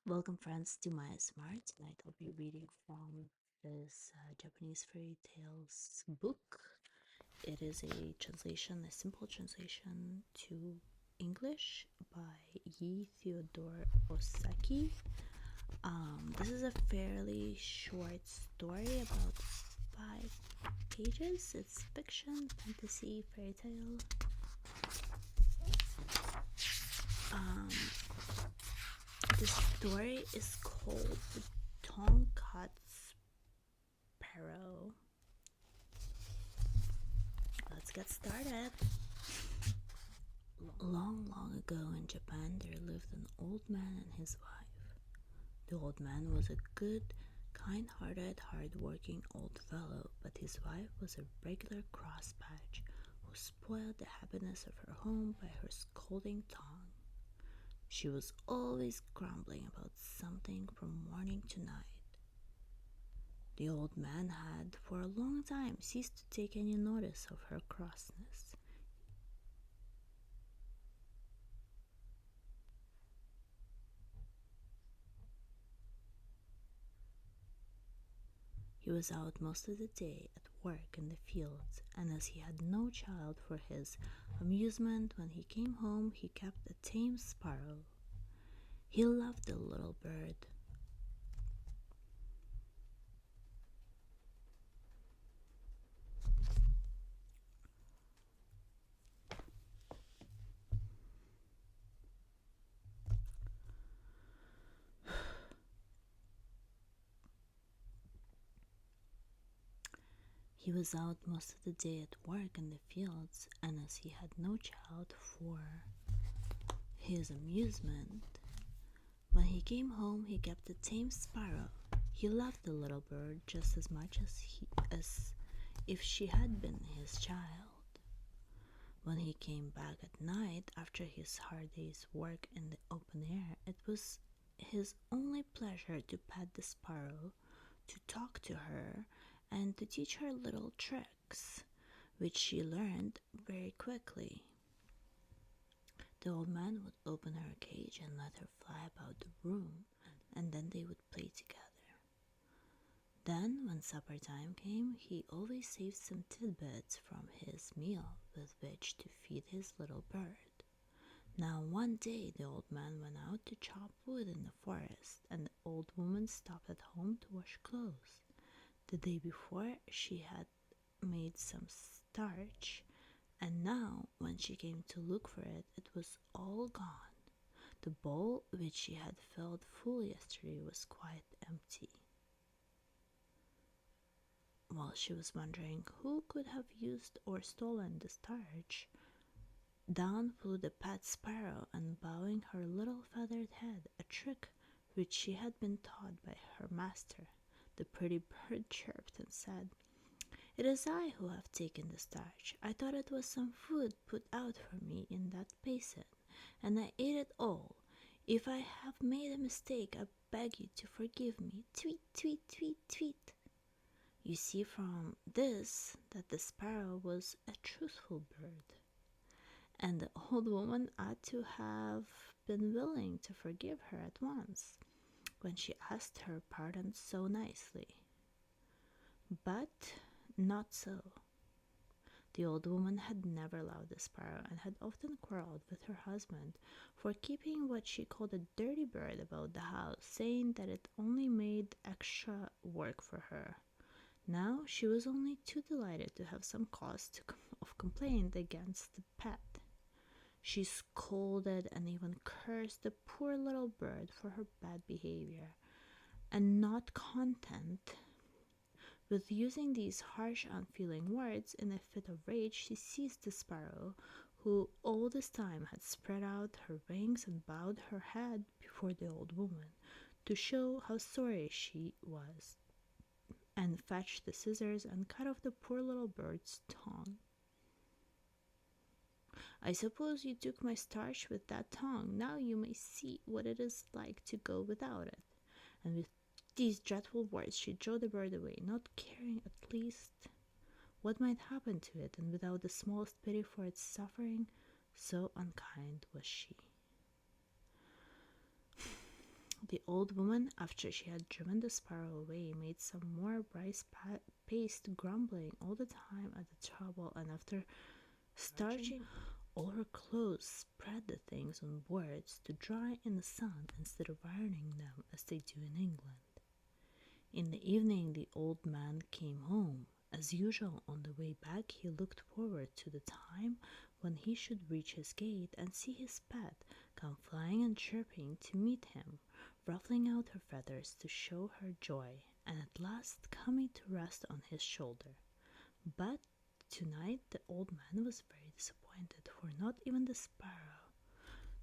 Welcome, friends, to my SMR. Tonight I'll be reading from this Japanese fairy tales book. It is a translation, a simple translation to English by Yi Theodore Osaki. This is a fairly short story, about 5 pages. It's fiction, fantasy, fairy tale. The story is called the Tongue-Cut Sparrow. Let's get started. Long, long ago in Japan, there lived an old man and his wife. The old man was a good, kind-hearted, hard-working old fellow, but his wife was a regular crosspatch who spoiled the happiness of her home by her scolding tongue. She was always grumbling about something from morning to night. The old man had for a long time ceased to take any notice of her crossness. He was out most of the day at work in the fields, and as he had no child for his amusement, when he came home he kept a tame sparrow. He loved the little bird. He was out most of the day at work in the fields, and as he had no child for his amusement, when he came home he kept a tame sparrow. He loved the little bird just as much as if she had been his child. When he came back at night after his hard day's work in the open air, it was his only pleasure to pet the sparrow, to talk to her, and to teach her little tricks, which she learned very quickly. The old man would open her cage and let her fly about the room, and then they would play together. Then, when supper time came, he always saved some tidbits from his meal with which to feed his little bird. Now one day the old man went out to chop wood in the forest, and the old woman stopped at home to wash clothes. The day before she had made some starch, and now when she came to look for it, it was all gone. The bowl which she had filled full yesterday was quite empty. While she was wondering who could have used or stolen the starch, down flew the pet sparrow, and bowing her little feathered head, a trick which she had been taught by her master, the pretty bird chirped and said, "It is I who have taken the starch. I thought it was some food put out for me in that basin, and I ate it all. If I have made a mistake, I beg you to forgive me. Tweet, tweet, tweet, tweet." You see from this that the sparrow was a truthful bird, and the old woman ought to have been willing to forgive her at once when she asked her pardon so nicely. But not so. The old woman had never loved the sparrow, and had often quarreled with her husband for keeping what she called a dirty bird about the house, saying that it only made extra work for her. Now she was only too delighted to have some cause of complaint against the pet. She scolded and even cursed the poor little bird for her bad behavior, and not content with using these harsh, unfeeling words, in a fit of rage she seized the sparrow, who all this time had spread out her wings and bowed her head before the old woman, to show how sorry she was, and fetched the scissors and cut off the poor little bird's tongue. "I suppose you took my starch with that tongue. Now you may see what it is like to go without it." And with these dreadful words she drove the bird away, not caring at least what might happen to it, and without the smallest pity for its suffering, so unkind was she. The old woman, after she had driven the sparrow away, made some more rice paste, grumbling all the time at the trouble, and after starching all her clothes, spread the things on boards to dry in the sun instead of ironing them as they do in England. In the evening, the old man came home. As usual, on the way back, he looked forward to the time when he should reach his gate and see his pet come flying and chirping to meet him, ruffling out her feathers to show her joy, and at last coming to rest on his shoulder. But tonight the old man was very disappointed, for not even the sparrow,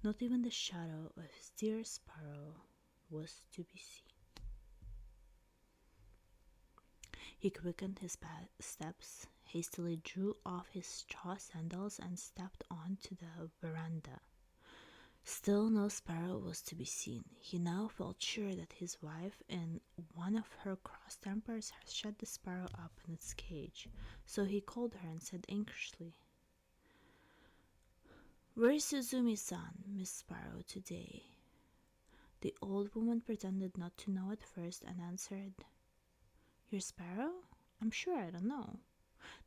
not even the shadow of his dear sparrow, was to be seen. He quickened his steps, hastily drew off his straw sandals, and stepped on to the veranda. Still no sparrow was to be seen. He now felt sure that his wife, in one of her cross tempers, had shut the sparrow up in its cage. So he called her and said anxiously, "Where is Suzumi-san, Miss Sparrow, today?" The old woman pretended not to know at first and answered, "Your sparrow? I'm sure I don't know.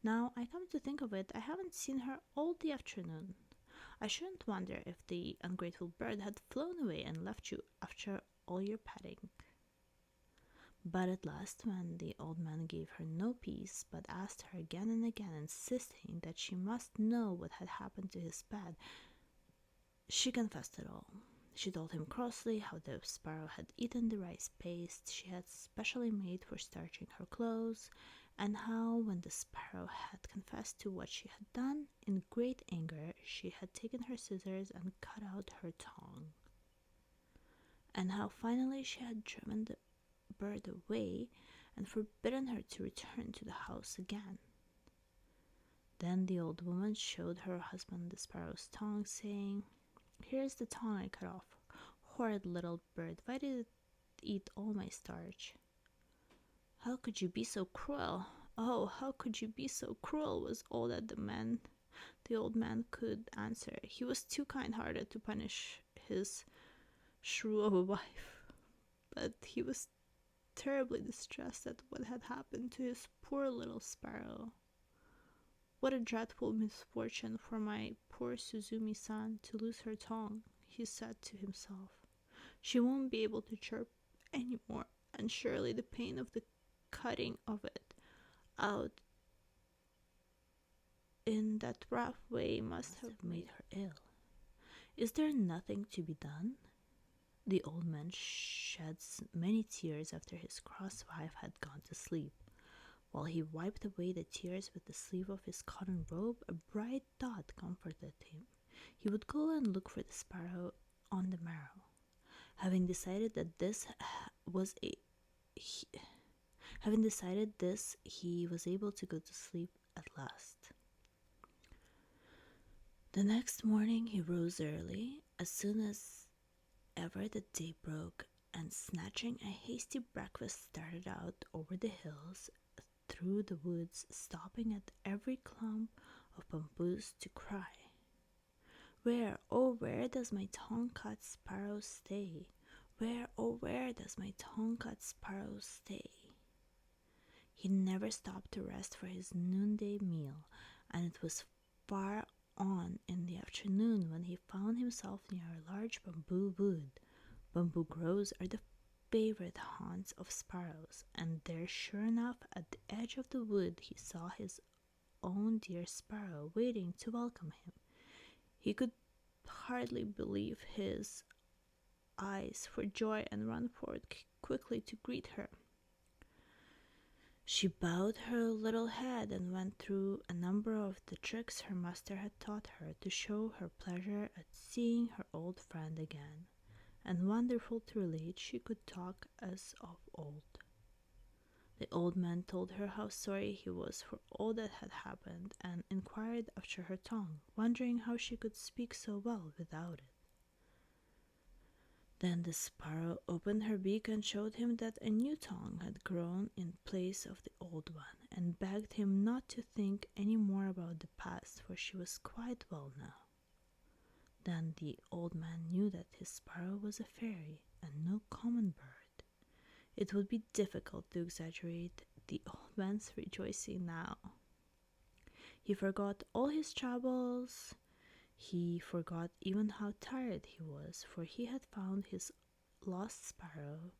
Now I come to think of it, I haven't seen her all the afternoon. I shouldn't wonder if the ungrateful bird had flown away and left you after all your petting." But at last, when the old man gave her no peace, but asked her again and again, insisting that she must know what had happened to his pet, she confessed it all. She told him crossly how the sparrow had eaten the rice paste she had specially made for starching her clothes, and how, when the sparrow had confessed to what she had done, in great anger she had taken her scissors and cut out her tongue, and how finally she had driven the bird away and forbidden her to return to the house again. Then the old woman showed her husband the sparrow's tongue, saying, "Here's the tongue I cut off. Horrid little bird, why did it eat all my starch?" "How could you be so cruel? Oh, how could you be so cruel?" was all that the old man could answer. He was too kind-hearted to punish his shrew of a wife, but he was terribly distressed at what had happened to his poor little sparrow. "What a dreadful misfortune for my poor Suzumi-san to lose her tongue," he said to himself. "She won't be able to chirp any more, and surely the pain of the cutting of it out in that rough way must have made her ill. Is there nothing to be done?" The old man shed many tears after his cross wife had gone to sleep. While he wiped away the tears with the sleeve of his cotton robe, a bright thought comforted him. He would go and look for the sparrow on the morrow. Having decided this, he was able to go to sleep at last. The next morning he rose early, as soon as ever the day broke, and snatching a hasty breakfast started out over the hills, through the woods, stopping at every clump of bamboos to cry, "Where, oh where does my tongue-cut sparrow stay? Where, oh where does my tongue-cut sparrow stay?" He never stopped to rest for his noonday meal, and it was far on in the afternoon when he found himself near a large bamboo wood. Bamboo groves are the favorite haunts of sparrows, and there, sure enough, at the edge of the wood, he saw his own dear sparrow waiting to welcome him. He could hardly believe his eyes for joy and ran forward quickly to greet her. She bowed her little head and went through a number of the tricks her master had taught her to show her pleasure at seeing her old friend again, and wonderful to relate, she could talk as of old. The old man told her how sorry he was for all that had happened, and inquired after her tongue, wondering how she could speak so well without it. Then the sparrow opened her beak and showed him that a new tongue had grown in place of the old one, and begged him not to think any more about the past, for she was quite well now. Then the old man knew that his sparrow was a fairy, and no common It would be difficult to exaggerate the old man's rejoicing now. He forgot all his troubles. He forgot even how tired he was, for he had found his lost sparrow,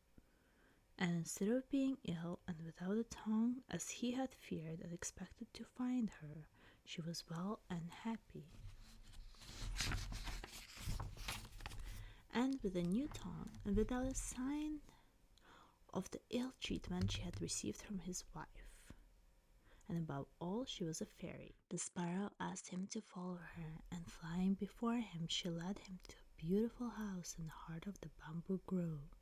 and instead of being ill and without a tongue, as he had feared and expected to find her, she was well and happy. And with a new tongue, and without a sign of the ill treatment she had received from his wife. And above all, she was a fairy. The sparrow asked him to follow her, and flying before him, she led him to a beautiful house in the heart of the bamboo grove.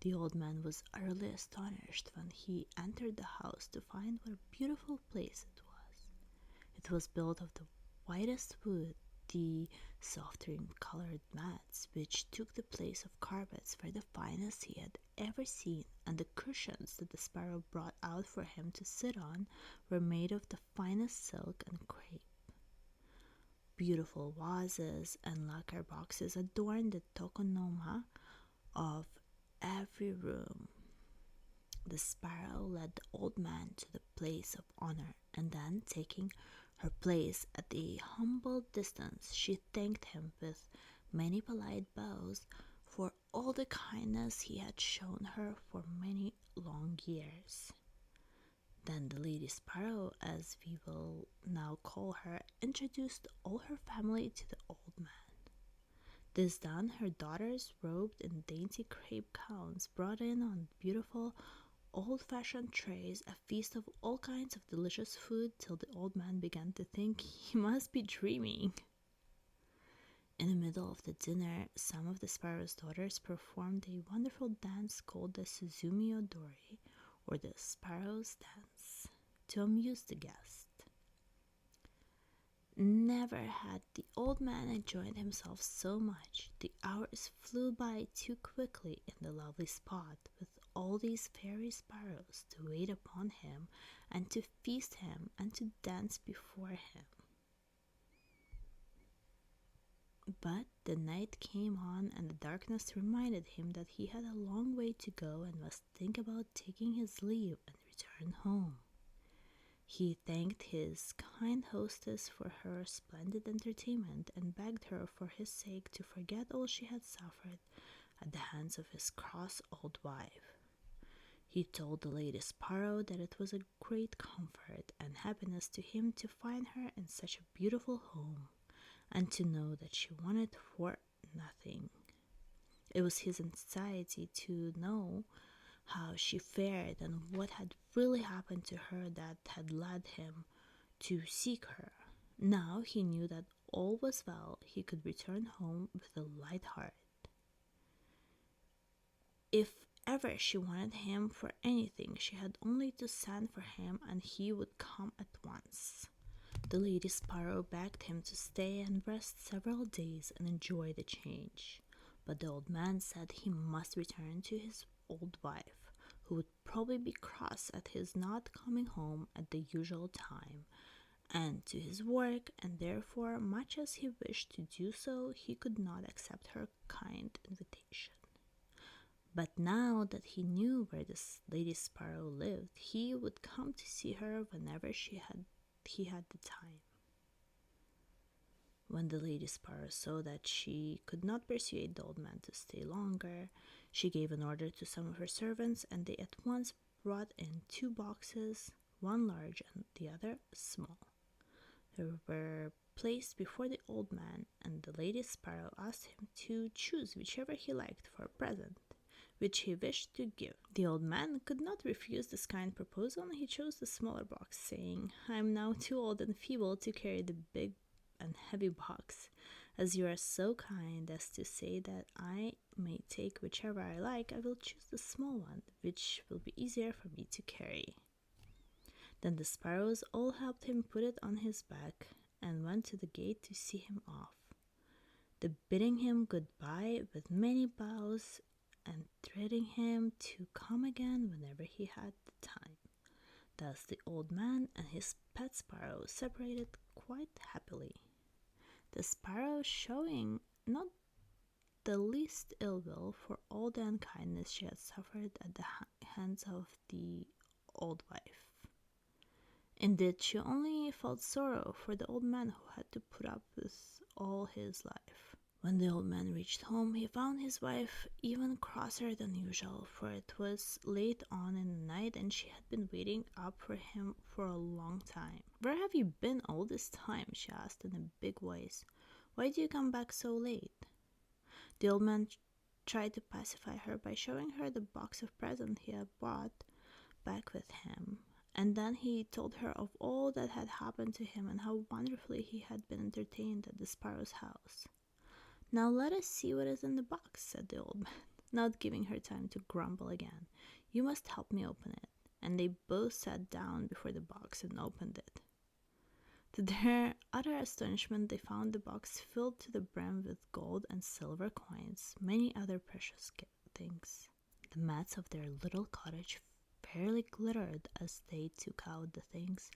The old man was utterly astonished when he entered the house to find what a beautiful place it was. It was built of the whitest wood. The softer colored mats, which took the place of carpets, were the finest he had ever seen, and the cushions that the sparrow brought out for him to sit on were made of the finest silk and crepe. Beautiful vases and lacquer boxes adorned the tokonoma of every room. The sparrow led the old man to the place of honor, and then, taking her place at a humble distance, she thanked him with many polite bows for all the kindness he had shown her for many long years. Then the lady sparrow, as we will now call her, introduced all her family to the old man. This done, her daughters, robed in dainty crepe gowns, brought in on beautiful old-fashioned trays a feast of all kinds of delicious food, till the old man began to think he must be dreaming. In the middle of the dinner, some of the sparrow's daughters performed a wonderful dance called the Suzumi Odori, or the sparrow's dance, to amuse the guest. Never had the old man enjoyed himself so much. The hours flew by too quickly in the lovely spot, with all these fairy sparrows to wait upon him, and to feast him, and to dance before him. But the night came on, and the darkness reminded him that he had a long way to go, and must think about taking his leave and return home. He thanked his kind hostess for her splendid entertainment, and begged her for his sake to forget all she had suffered at the hands of his cross old wife. He told the lady sparrow that it was a great comfort and happiness to him to find her in such a beautiful home, and to know that she wanted for nothing. It was his anxiety to know how she fared and what had really happened to her that had led him to seek her. Now he knew that all was well. He could return home with a light heart. If ever she wanted him for anything, she had only to send for him, and he would come at once. The lady sparrow begged him to stay and rest several days and enjoy the change. But the old man said he must return to his old wife, who would probably be cross at his not coming home at the usual time, and to his work, and therefore, much as he wished to do so, he could not accept her kind invitation. But now that he knew where this lady sparrow lived, he would come to see her whenever he had the time. When the lady sparrow saw that she could not persuade the old man to stay longer, she gave an order to some of her servants, and they at once brought in 2 boxes, one large and the other small. They were placed before the old man, and the lady sparrow asked him to choose whichever he liked for a present, which he wished to give. The old man could not refuse this kind proposal, and he chose the smaller box, saying, "I am now too old and feeble to carry the big and heavy box. As you are so kind as to say that I may take whichever I like, I will choose the small one, which will be easier for me to carry." Then the sparrows all helped him put it on his back, and went to the gate to see him off, they bidding him goodbye with many bows, and threatening him to come again whenever he had the time. Thus the old man and his pet sparrow separated quite happily. The sparrow showing not the least ill will for all the unkindness she had suffered at the hands of the old wife. Indeed, she only felt sorrow for the old man who had to put up with all his life. When the old man reached home, he found his wife even crosser than usual, for it was late on in the night and she had been waiting up for him for a long time. "Where have you been all this time?" she asked in a big voice. "Why do you come back so late?" The old man tried to pacify her by showing her the box of presents he had brought back with him. And then he told her of all that had happened to him and how wonderfully he had been entertained at the sparrow's house. "Now let us see what is in the box," said the old man, not giving her time to grumble again. "You must help me open it." And they both sat down before the box and opened it. To their utter astonishment, they found the box filled to the brim with gold and silver coins, many other precious things. The mats of their little cottage fairly glittered as they took out the things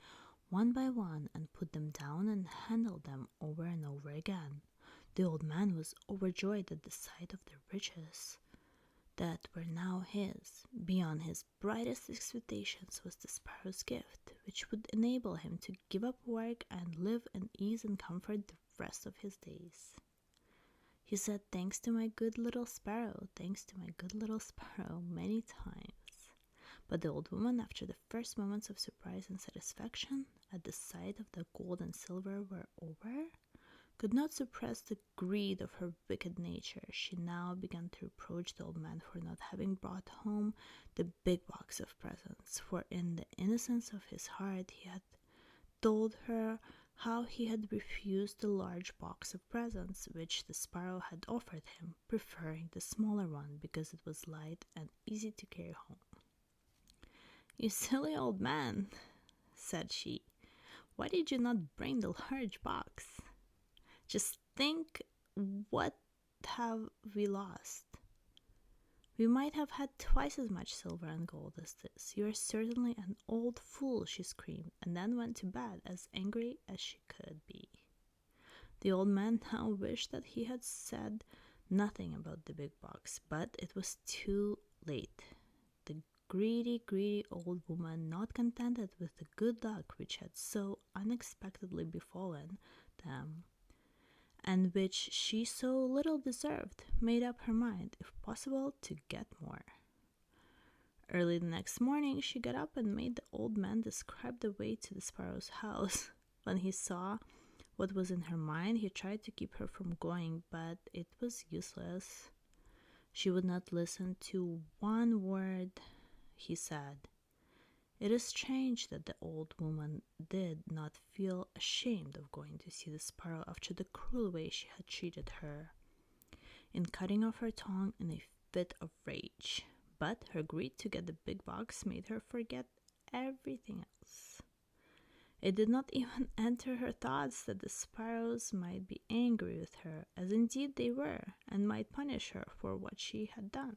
one by one and put them down and handled them over and over again. The old man was overjoyed at the sight of the riches that were now his. Beyond his brightest expectations was the sparrow's gift, which would enable him to give up work and live in ease and comfort the rest of his days. He said, "Thanks to my good little sparrow, thanks to my good little sparrow," many times. But the old woman, after the first moments of surprise and satisfaction at the sight of the gold and silver were over, could not suppress the greed of her wicked nature. She now began to reproach the old man for not having brought home the big box of presents, for in the innocence of his heart he had told her how he had refused the large box of presents which the sparrow had offered him, preferring the smaller one because it was light and easy to carry home. "You silly old man," said she, "why did you not bring the large box? Just think, what have we lost? We might have had twice as much silver and gold as this. You are certainly an old fool," she screamed, and then went to bed as angry as she could be. The old man now wished that he had said nothing about the big box, but it was too late. The greedy old woman, not contented with the good luck which had so unexpectedly befallen them, and which she so little deserved, made up her mind, if possible, to get more. Early the next morning she got up and made the old man describe the way to the sparrow's house. When he saw what was in her mind, he tried to keep her from going, but it was useless. She would not listen to one word he said. It is strange that the old woman did not feel ashamed of going to see the sparrow after the cruel way she had treated her, in cutting off her tongue in a fit of rage. But her greed to get the big box made her forget everything else. It did not even enter her thoughts that the sparrows might be angry with her, as indeed they were, and might punish her for what she had done.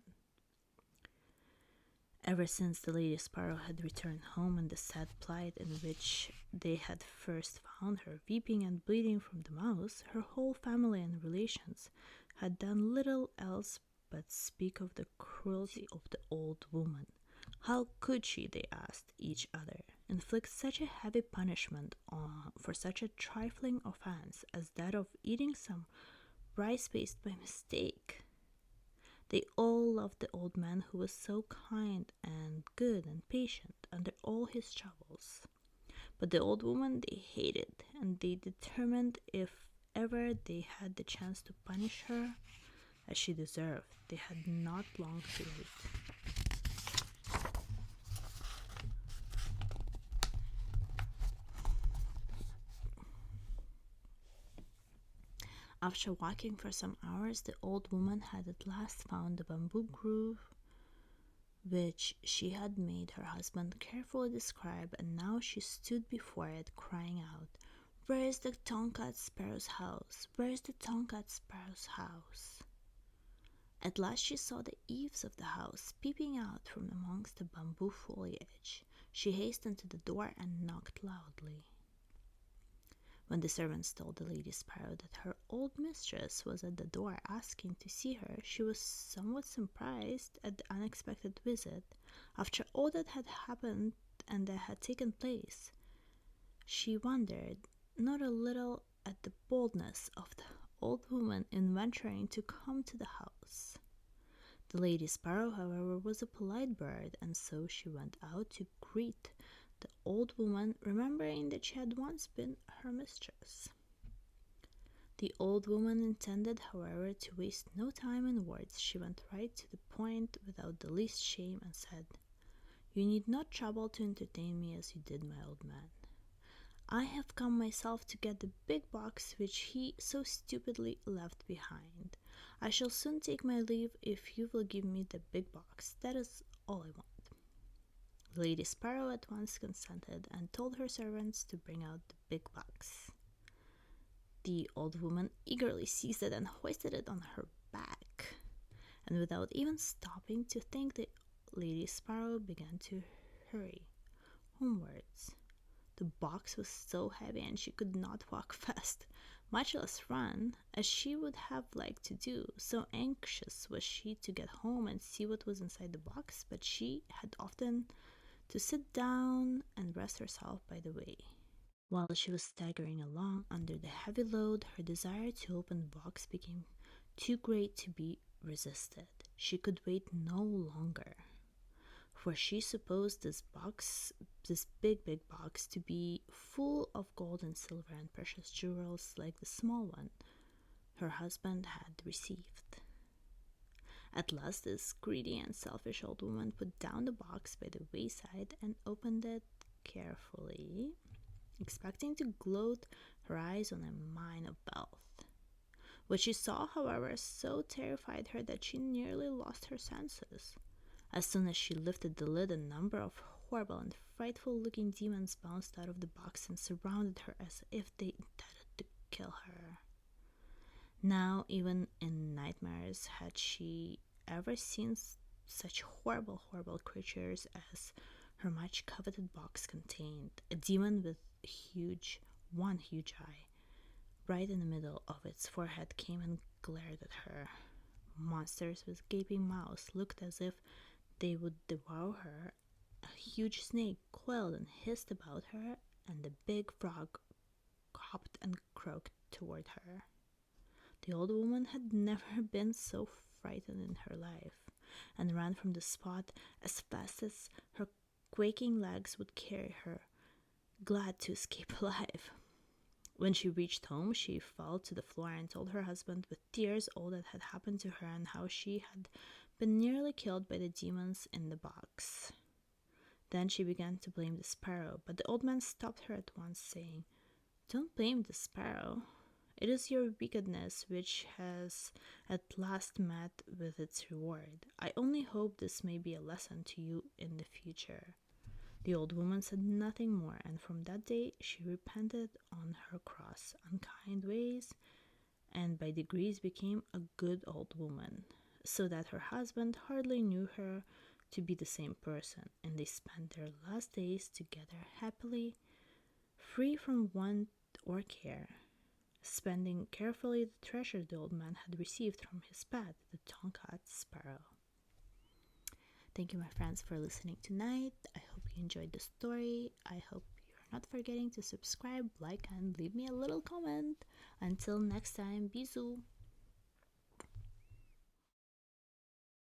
Ever since the lady sparrow had returned home in the sad plight in which they had first found her, weeping and bleeding from the mouse, her whole family and relations had done little else but speak of the cruelty of the old woman. How could she, they asked each other, inflict such a heavy punishment for such a trifling offense as that of eating some rice paste by mistake? They all loved the old man, who was so kind and good and patient under all his troubles. But the old woman they hated, and they determined if ever they had the chance to punish her as she deserved, they had not long to wait. After walking for some hours, the old woman had at last found the bamboo grove which she had made her husband carefully describe, and now she stood before it, crying out, "Where is the Tonue-Cut Sparrow's house? Where is the Tonue-Cut Sparrow's house?" At last she saw the eaves of the house peeping out from amongst the bamboo foliage. She hastened to the door and knocked loudly. When the servants told the Lady Sparrow that her old mistress was at the door asking to see her, she was somewhat surprised at the unexpected visit. After all that had happened and that had taken place, she wondered not a little at the boldness of the old woman in venturing to come to the house. The Lady Sparrow, however, was a polite bird, and so she went out to greet the old woman, remembering that she had once been her mistress. The old woman intended, however, to waste no time in words. She went right to the point without the least shame and said, "You need not trouble to entertain me as you did my old man. I have come myself to get the big box which he so stupidly left behind. I shall soon take my leave if you will give me the big box. That is all I want." Lady Sparrow at once consented and told her servants to bring out the big box. The old woman eagerly seized it and hoisted it on her back, and without even stopping to think, the Lady Sparrow began to hurry homewards. The box was so heavy and she could not walk fast, much less run, as she would have liked to do. So anxious was she to get home and see what was inside the box, but she had often to sit down and rest herself by the way. While she was staggering along under the heavy load, her desire to open the box became too great to be resisted. She could wait no longer, for she supposed this big box, to be full of gold and silver and precious jewels like the small one her husband had received. At last this greedy and selfish old woman put down the box by the wayside and opened it carefully, expecting to gloat her eyes on a mine of wealth. What she saw, however, so terrified her that she nearly lost her senses. As soon as she lifted the lid, a number of horrible and frightful-looking demons bounced out of the box and surrounded her as if they intended to kill her. Now, even in nightmares, had she ever seen such horrible creatures as her much-coveted box contained. A demon with one huge eye right in the middle of its forehead came and glared at her. Monsters with gaping mouths looked as if they would devour her. A huge snake coiled and hissed about her, and the big frog hopped and croaked toward her. The old woman had never been so frightened in her life, and ran from the spot as fast as her quaking legs would carry her, glad to escape alive. When she reached home, she fell to the floor and told her husband with tears all that had happened to her and how she had been nearly killed by the demons in the box. Then she began to blame the sparrow, but the old man stopped her at once, saying, "Don't blame the sparrow. It is your wickedness which has at last met with its reward. I only hope this may be a lesson to you in the future." The old woman said nothing more, and from that day she repented on her cross, unkind ways, and by degrees became a good old woman, so that her husband hardly knew her to be the same person, and they spent their last days together happily, free from want or care, spending carefully the treasure the old man had received from his pet, the Tonue-Cut Sparrow. Thank you, my friends, for listening tonight. I hope you enjoyed the story. I hope you're not forgetting to subscribe, like, and leave me a little comment. Until next time, bisous!